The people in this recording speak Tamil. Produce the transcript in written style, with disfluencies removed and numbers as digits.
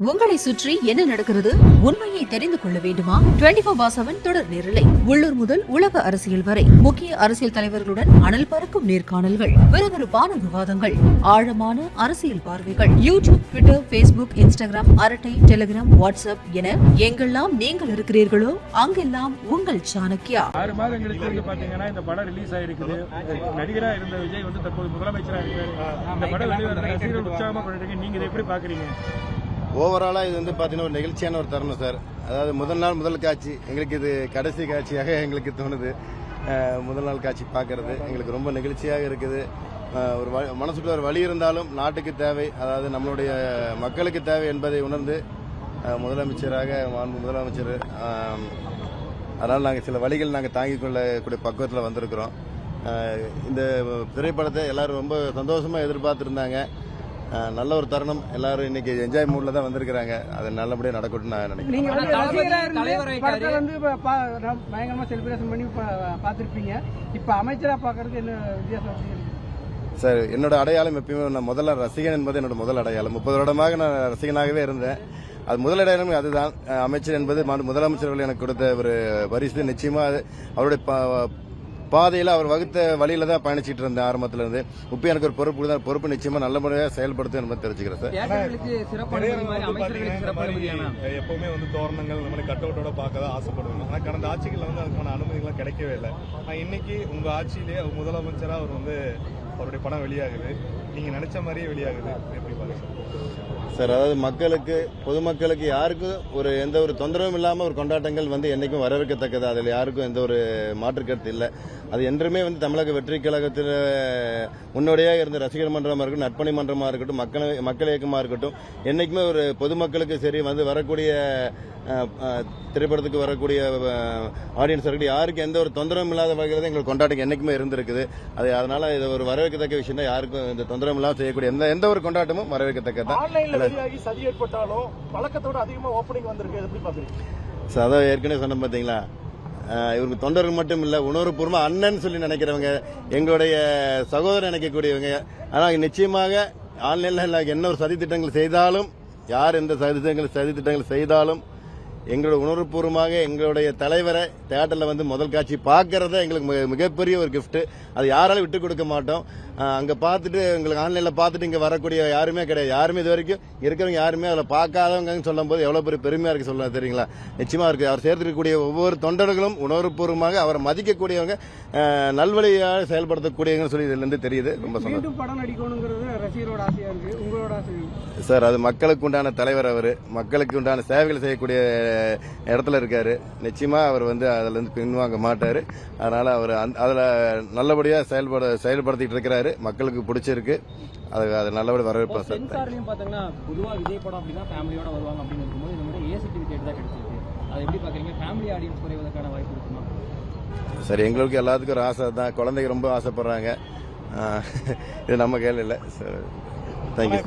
உங்களை சுற்றி என்ன நடக்கிறது உண்மையை தெரிந்து கொள்ள வேண்டுமா? 24/7 தொடர் நேரலை. உள்ளூர் முதல் உலக அரசியல் வரை முக்கிய அரசியல் தலைவர்களுடன் அனல் பறக்கும் நேர்காணல்கள், விறுவிறுப்பான விவாதங்கள், ஆழமான அரசியல் பார்வைகள். யூடியூப், ட்விட்டர், பேஸ்புக், இன்ஸ்டாகிராம், அரட்டை, டெலிகிராம், வாட்ஸ்அப் என எங்கெல்லாம் நீங்கள் இருக்கிறீர்களோ அங்கெல்லாம் உங்கள் சாணக்கியா. 6 மாதங்களுக்கு பாத்தீங்கன்னா இந்த படம் ரிலீஸ் ஆயிருக்குது. நடிகரா இருந்த விஜய் வந்து தற்போது முதலமைச்சரா இருக்காரு. இந்த படம் வெளிவர ரசிகர்கள் உற்சாகமா கொண்டிருக்கீங்க. நீங்க இதை எப்படி பாக்குறீங்க? ஓவராலா இது வந்து பாத்தீங்கன்னா ஒரு நெகிழ்ச்சியான ஒரு தருணம் சார். அதாவது முதல் நாள் முதல் காட்சி எங்களுக்கு இது கடைசி காட்சியாக எங்களுக்கு தோணுது. முதல் நாள் காட்சி பார்க்கறது எங்களுக்கு ரொம்ப நெகிழ்ச்சியாக இருக்குது. ஒரு மனசுக்குள்ள ஒரு வழி இருந்தாலும் நாட்டுக்கு தேவை, அதாவது நம்மளுடைய மக்களுக்கு தேவை என்பதை உணர்ந்து முதலமைச்சராக முதலமைச்சர், அதனால் நாங்கள் சில வழிகள் நாங்கள் தாங்கிக் கொள்ளக்கூடிய பக்குவத்தில் வந்திருக்கிறோம். இந்த திரைப்படத்தை எல்லாரும் ரொம்ப சந்தோஷமா எதிர்பார்த்திருந்தாங்க. நல்ல ஒரு தருணம். எல்லாரும் இன்னைக்கு என்ஜாய் மூட்ல தான் வந்திருக்காங்க. அது நல்லபடியா நடக்கட்டும் நான் நினைக்கிறேன். நீங்க பயங்கரமா செலிப்ரேஷன் பண்ணி பாத்திருப்பீங்க. இப்ப அமைச்சரா பாக்குறது என்ன வித்தியாசம் சார்? என்னோட அடையாளம் எப்பயுமே நான் முதல்ல ரசிகன் என்பது என்னோட முதல் அடையாளம். 30 வருடமாக நான் ரசிகனாகவே இருந்தேன். அது முதல் அடையாளம் அதுதான். அமைச்சர் என்பது முதலமைச்சர்கள் எனக்கு கொடுத்த ஒரு பரிசு. நிச்சயமா அவருடைய பாதையில அவர் வகுத்த வழியில தான் பயணிச்சிட்டு இருந்தேன் ஆரம்பத்துல இருந்து. இப்ப எனக்கு ஒரு பொறுப்பு நிச்சயமா நல்ல முறையாக செயல்படுத்தும் என்பதை தெரிஞ்சுக்கிறேன் சார். எப்பவுமே வந்து தோரணங்கள் இந்த மாதிரி கட் அவுட்டோட பார்க்க தான் ஆசைப்படுவாங்க. ஆனா கடந்த ஆட்சிகள் வந்து அதுக்கான அனுமதிகள் கிடைக்கவே இல்லை. இன்னைக்கு உங்க ஆட்சியிலேயே முதலமைச்சரா அவர் வந்து அவருடைய படம் வெளியாகுது. நீங்க நினைச்ச மாதிரியே வெளியாகுது. எப்படி பாருங்க சார்? அதாவது மக்களுக்கு, பொதுமக்களுக்கு யாருக்கும் எந்த ஒரு தொந்தரவும் இல்லாம ஒரு கொண்டாட்டங்கள் வந்து என்னைக்கும் வரவேற்கத்தக்கது. அதில் யாருக்கும் எந்த ஒரு மாற்று கருத்து இல்லை. அது என்றுமே வந்து தமிழக வெற்றி கழகத்தில் முன்னோடியாக இருந்த ரசிகர் மன்றமா இருக்கட்டும், நற்பணி மன்றமா இருக்கட்டும், மக்கள் இயக்கமா இருக்கட்டும், என்னைக்குமே ஒரு பொதுமக்களுக்கு சரி வந்து வரக்கூடிய திரைப்படத்துக்கு வரக்கூடிய ஆடியன்ஸ் இருக்கட்டும், யாருக்கும் எந்த ஒரு தொந்தரவும் இல்லாத வகையில் தான் எங்களுக்கு கொண்டாட்டம் என்னைக்குமே இருந்திருக்குது. அதனால இது ஒரு வரவேற்கத்தக்க விஷயம் தான். யாருக்கும் இந்த தொந்தரவும் இல்லாமல் செய்யக்கூடிய எந்த ஒரு கொண்டாட்டமும் வரவேற்கத்தக்கது தான். சதி ஏற்பட்டாலும் பழக்கத்தோட அதிகமா ஓப்பனிங் வந்திருக்கு. எப்படி பாக்குறீங்க? அதான் ஏற்கனவே சொன்ன பாத்தீங்களா, இவருக்கு தொண்டர்கள் மட்டும் இல்ல, உணர்வுபூர்வமா அண்ணன் சொல்லி நினைக்கிறவங்க, எங்களுடைய சகோதரர் நினைக்கக்கூடியவங்க. ஆனால் நிச்சயமாக ஆன்லைன்ல என்ன ஒரு சதி திட்டங்கள் செய்தாலும், யார் எந்த சதி திட்டங்கள் செய்தாலும் எங்களோட உணர்வுபூர்வமாக எங்களுடைய தலைவரை தியேட்டர்ல வந்து முதல் காட்சி பார்க்கறத எங்களுக்கு மிகப்பெரிய ஒரு கிஃப்ட். அது யாராலும் விட்டு கொடுக்க மாட்டோம். அங்க பார்த்துட்டு எங்களுக்கு ஆன்லைன்ல பார்த்துட்டு இங்க வரக்கூடிய யாருமே கிடையாது. யாருமே இது வரைக்கும் இருக்கிறவங்க யாருமே அதில் பார்க்காதவங்க சொல்லும் போது எவ்வளவு பெரிய பெருமையா இருக்கு சொல்ல தெரியுங்களா? நிச்சயமா இருக்கு. அவர் சேர்த்திருக்கக்கூடிய ஒவ்வொரு தொண்டர்களும் உணர்வுபூர்வமாக அவரை மதிக்கக்கூடியவங்க, நல்வழியாக செயல்படுத்தக்கூடியவங்க சொல்லி இதுல இருந்து தெரியுது. ரொம்ப சந்தோஷம். படம் நடிக்கணுங்கிறது ரசிகரோட ஆசையா இருக்கு. உங்களோட ஆசை சார்? அது மக்களுக்கு உண்டான தலைவர். அவர் மக்களுக்கு உண்டான சேவைகள் செய்யக்கூடிய இடத்துல இருக்காரு. நிச்சயமா அவர் வந்து அதுல இருந்து பின்வாங்க மாட்டாரு. அதனால அவர் அதுல நல்லபடியா செயல்படுத்திட்டு இருக்கிறாரு. மக்களுக்கு பிடிச்சிருக்கு. அது நல்லபடியா வரவேற்போம் சார். பாத்தீங்கன்னா பொதுவா விஜய் படம் அப்படின்னா ஃபேமிலியோட வருவாங்க அப்படின்னு இருக்கும்போது இந்த மாதிரி ஏ சர்டிபிகேட் தான் கிடைச்சிருக்கு. அதை எப்படி பாக்குறீங்க? ஃபேமிலி ஆடியன்ஸ் குறைவதற்கான வாய்ப்பு இருக்குமா? சார், எங்களுக்கு எல்லாத்துக்கும் ஒரு ஆசை தான். குழந்தைங்க ரொம்ப ஆசைப்படுறாங்க. இது நம்ம கையில் இல்லை சார். தேங்க்யூ.